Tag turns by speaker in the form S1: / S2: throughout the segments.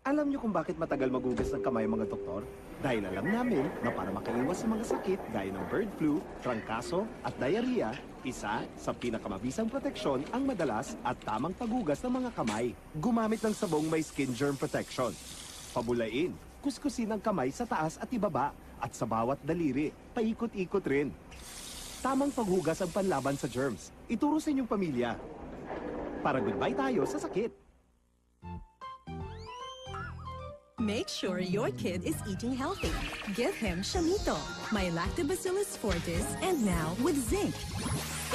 S1: Alam niyo kung bakit matagal magugas ng kamay ang mga doktor? Dahil alam namin na para makaiwas sa mga sakit gaya ng bird flu, trangkaso at diarrhea, isa sa pinakamabisang proteksyon ang madalas at tamang paghugas ng mga kamay. Gumamit ng sabong may skin germ protection. Pabulain, kuskusin ang kamay sa taas at ibaba at sa bawat daliri, paikot-ikot rin. Tamang paghugas ang panlaban sa germs. Ituro sa inyong pamilya. Para goodbye tayo sa sakit.
S2: Make sure your kid is eating healthy. Give him Shamito, my Lactobacillus fortis, and now with zinc.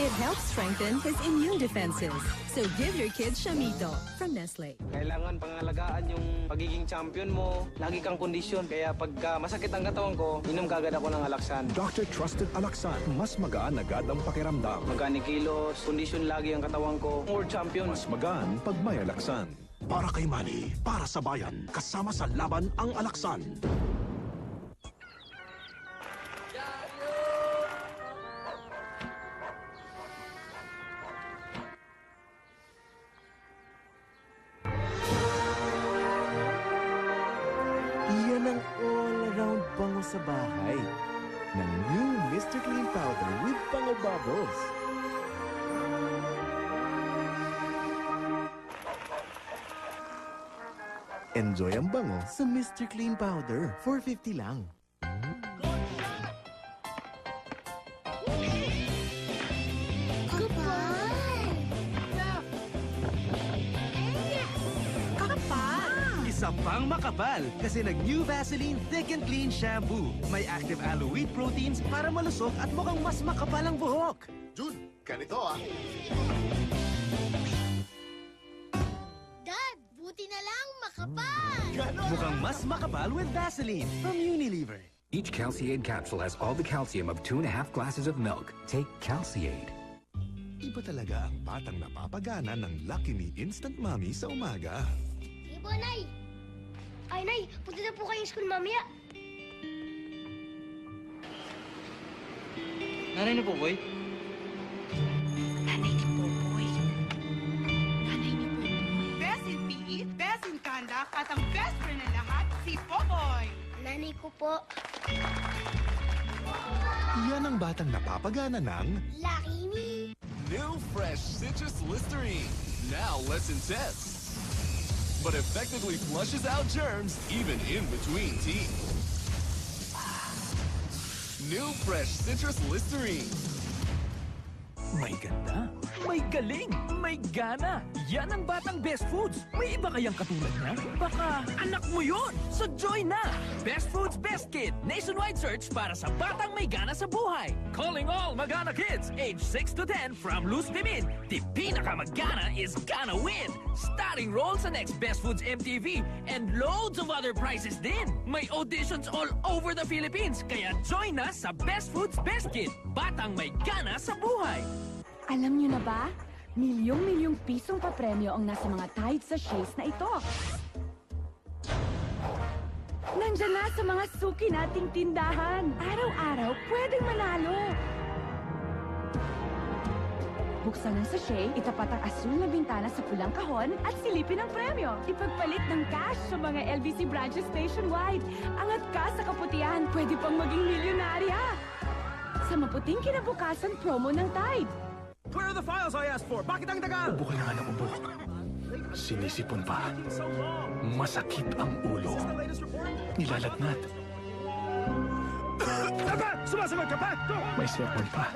S2: It helps strengthen his immune defenses. So give your kid Shamito from Nestle.
S3: Kailangan pangalagaan yung pagiging champion mo. Lagi kang kondisyon. Kaya pagka masakit ang katawan ko, inom kagad ako ng Alaxan.
S4: Dr. Trusted Alaxan, mas magaan agad ang pakiramdam.
S3: Magani kilos, kondisyon lagi ang katawan ko. More champion.
S4: Mas magaan pag may Alaxan. Para kay Manny, para sa bayan, kasama sa laban ang Alaxan.
S5: Yan ang all-around bango sa bahay ng new Mr. Clean Powder with Bango Bubbles. Enjoy ang bango sa Mr. Clean Powder. $4.50 lang.
S6: Isa pang makapal kasi nag-New Vaseline Thick and Clean Shampoo. May active aloe wheat proteins para malusog at mukhang mas makapal ang buhok.
S7: Jun, ganito ah.
S8: Dad, buti na lang makapal!
S6: Mukhang mas makapal with Vaseline from Unilever.
S9: Each Calciade capsule has all the calcium of 2.5 glasses of milk. Take Calciade.
S4: Iba talaga ang batang napapagana ng Lucky Me Instant Mommy sa umaga.
S8: Ibo, Nay! Ay, Nay, punta na po kayong school mamaya.
S3: Nanay ni Popoy?
S10: Nanay ni Popoy. Nanay ni Popoy.
S11: Best in PE, best in conduct, at ang best friend ng lahat, si Popoy.
S8: Nanay ko po.
S4: Yan ang batang napapagana ng
S8: Lucky Me!
S7: New fresh citrus Listerine. Now less intense. But effectively flushes out germs even in between teeth. New fresh citrus Listerine.
S6: May ganda, may galing, may gana. Yan ang batang Best Foods. May iba kayang katulad niya? Baka anak mo yun. So join na! Best Foods Best Kid. Nationwide search para sa batang may gana sa buhay. Calling all Magana kids age 6 to 10 from Luz Timin. The pinakamagana is gonna win. Starting roll sa next Best Foods MTV and loads of other prizes din. May auditions all over the Philippines. Kaya join na sa Best Foods Best Kid. Batang may gana sa buhay.
S10: Alam niyo na ba? Milyong-milyong pisong papremyo ang nasa mga Tide sachets na ito. Nandyan na sa mga suki nating tindahan. Araw-araw, pwedeng manalo. Buksan ang sachet, itapat ang asul na bintana sa pulang kahon at silipin ang premyo. Ipagpalit ng cash sa mga LBC branches nationwide. Angat ka sa kaputihan, pwede pang maging milyonarya. Sa maputing kinabukasan promo ng Tide.
S6: Where are the files I asked for? Bakit ang tagal?
S4: ubo ka na nga ng ubo. Sinisipon pa. Masakit ang ulo. Nilalagnat.
S6: Sumasagot ka pa!
S4: May sermon pa.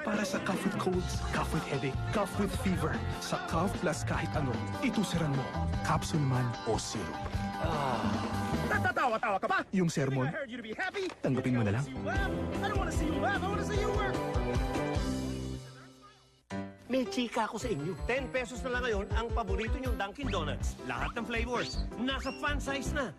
S4: Para sa cough with colds, cough with headache, cough with fever. Sa cough plus kahit ano, itusiran mo. Capsule man o syrup.
S6: Natatawa-tawa ka pa?
S4: Yung sermon,
S6: I heard you to be happy.
S4: tanggapin mo na lang.
S6: I don't wanna see you laugh. I wanna see you work.
S12: May chika ako sa inyo. 10 pesos na lang ngayon ang paborito niyong Dunkin' Donuts. Lahat ng flavors. Nasa fan size na.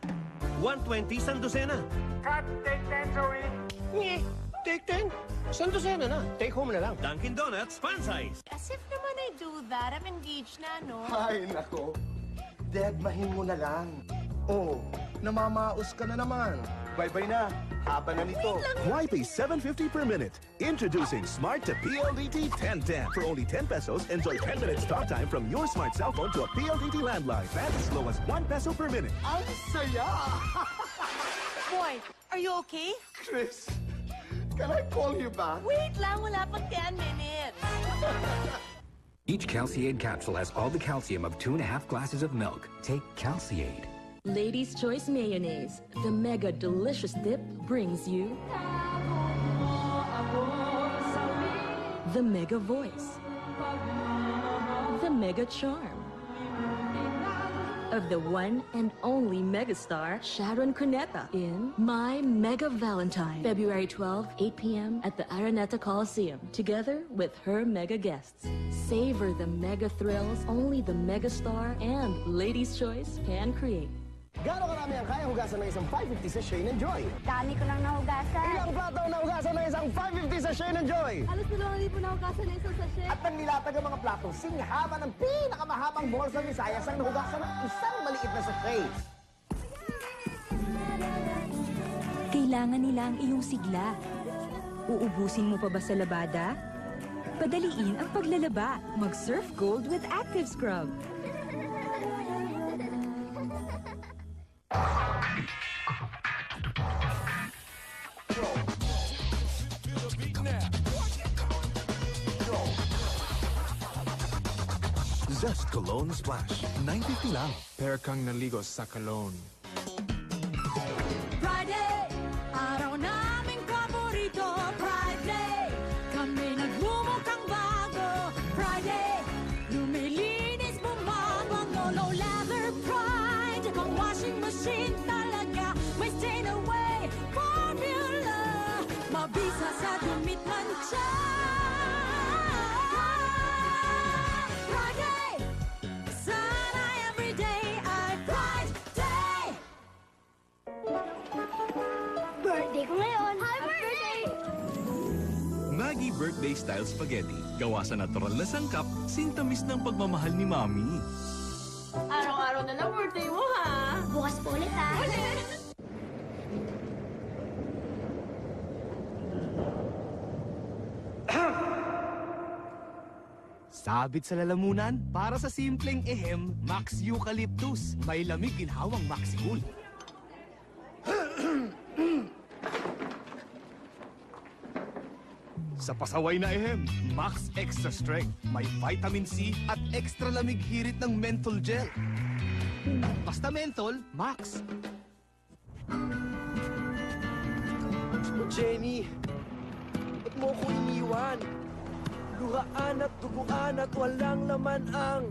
S12: 120 sa dosena.
S6: Cut, take 10, Joey.
S12: Nye, take 10. Sa dosena na. Take home na lang. Dunkin' Donuts, fan size.
S11: As if naman I do that. I'm engaged na, no?
S1: Ay, nako. Deadmahin mo na lang.
S13: Oh, namamaos ka na naman. Bye-bye na. Haba na nito.
S5: Why pay $7.50 per minute? Introducing Smart to PLDT 1010. For only 10 pesos, enjoy 10 minutes talk time from your smart cell phone to a PLDT landline. Plan as low as 1 peso per minute.
S13: Ang saya!
S11: Boy, are you okay?
S13: Chris, can I call you back?
S11: Wait lang, wala pang 10 minutes.
S9: Each Calciade capsule has all the calcium of 2.5 glasses of milk. Take Calciade.
S2: Ladies' Choice Mayonnaise, the mega delicious dip brings you the mega voice, the mega charm of the one and only megastar Sharon Cuneta in My Mega Valentine, February 12, 8 p.m. at the Araneta Coliseum, together with her mega guests. Savor the mega thrills only the megastar and Ladies' Choice can create.
S14: Gano'ng karami ang kaya hugasan ng isang 550 sa Shane and Joy?
S10: Dami ko lang nahugasan.
S14: Ilang plato ang nahugasan ng isang 550 sa Shane and Joy?
S10: Halos 2,000 nahugasan ng isang sachet.
S14: At ang nilatag ang mga platong singhaba ng pinakamahabang bolsa ni Sayas ang nahugasan ng isang maliit na sachet.
S10: Kailangan nila ang iyong sigla. Uubusin mo pa ba sa labada? Padaliin ang paglalaba. Mag-Surf Gold with Active Scrub.
S5: Zest Cologne Splash. 9.50 lang.
S4: Pair kang naligo sa cologne.
S2: Friday, araw naming paborito. Friday, kami nagmumukhang bago. Friday, lumilinis bumabango. Low lather pride, pang washing machine talaga. May stain away formula, mabisa sa dumit mancha. Friday, sana everyday ay Friday.
S8: Birthday ko ngayon. Happy birthday!
S7: Maggie Birthday Style Spaghetti. Gawa sa natural na sangkap, sintamis ng pagmamahal ni Mami.
S11: Araw-araw na lang birthday mo, ha?
S8: Bukas po ulit, ha?
S14: Sabit sa lalamunan, para sa simpleng ehem, Max Eucalyptus. May lamig ginhawang Maxi-Cool. Sa pasaway na ehem, Max Extra Strength. May vitamin C at extra lamig hirit ng menthol gel. Basta menthol, Max.
S12: Jenny, ba't mo ko iniwan? Luhaan at duguan at walang laman ang...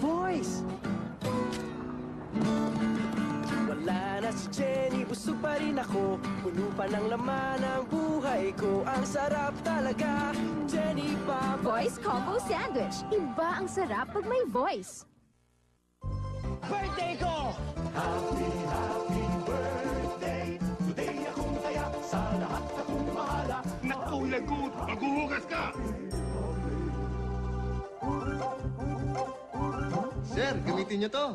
S12: Voice! Wala na si Jenny, busog pa rin ako. Puno pa ng laman ang buhay ko. Ang sarap talaga, Jenny pa.
S10: Voice Combo Sandwich. Iba ang sarap pag may voice.
S12: Birthday ko!
S13: Happy, happy birthday. Today akong taya sa lahat akong mahala. Naku, lagot! Maghuhugas ka!
S14: Sir, gamitin niyo to.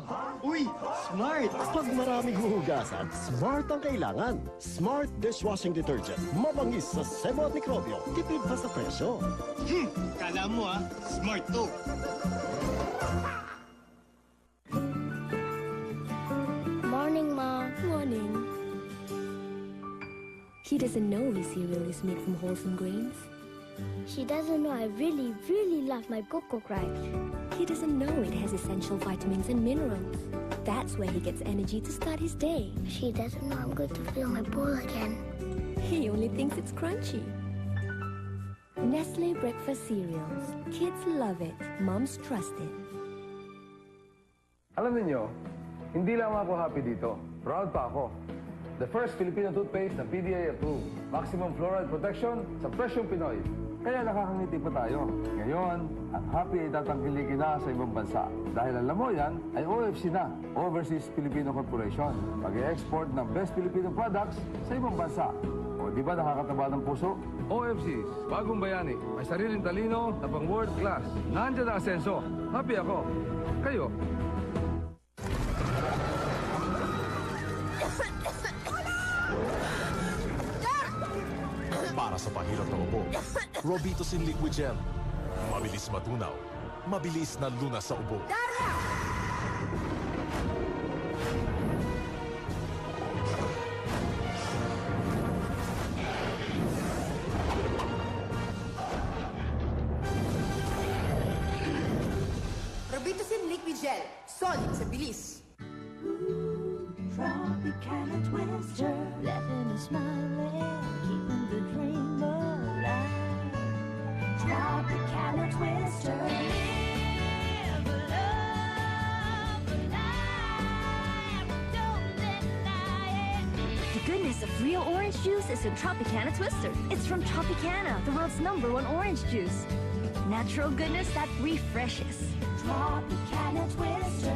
S1: Uy, smart! Pag maraming huhugasan, smart ang kailangan. Smart dishwashing detergent. Mabangis sa sebo at mikrobyo. Tipid pa sa presyo.
S13: Kala mo smart to.
S8: Morning, Ma.
S2: Morning. He doesn't know his cereal is made from wholesome grains.
S8: She doesn't know I really, really love my Coco Crunch.
S2: He doesn't know it has essential vitamins and minerals. That's where he gets energy to start his day.
S8: She doesn't know I'm going to fill my bowl again.
S2: He only thinks it's crunchy. Nestle breakfast cereals. Kids love it. Moms trust it.
S15: Alam niyo, hindi lang ako happy dito. Proud pa ako. The first Filipino toothpaste na PDA approved. Maximum fluoride protection sa presyong Pinoy. Kaya nakakangiti pa tayo. Ngayon, ang happy ay tatangkilikin na sa ibang bansa. Dahil alam mo yan, ay OFC na, Overseas Filipino Corporation. Mag-e-export ng best Filipino products sa ibang bansa. O, di ba nakakataba ng puso? OFCs, bagong bayani. May sariling talino na pang world class. Nandiyan ang asenso. Happy ako. Kayo?
S16: Para sa pahirap ng ubo, Robitussin Liquid Gel. Mabilis matunaw, mabilis na lunas sa ubo.
S17: Robitussin Liquid Gel. Solid sa bilis.
S18: Tropicana Twister, laughing and smiling, keeping the dream alive. Tropicana Twister, live love alive, don't deny it.
S19: The goodness of real orange juice is in Tropicana Twister. It's from Tropicana, the world's #1 orange juice. Natural goodness that refreshes.
S18: Tropicana Twister.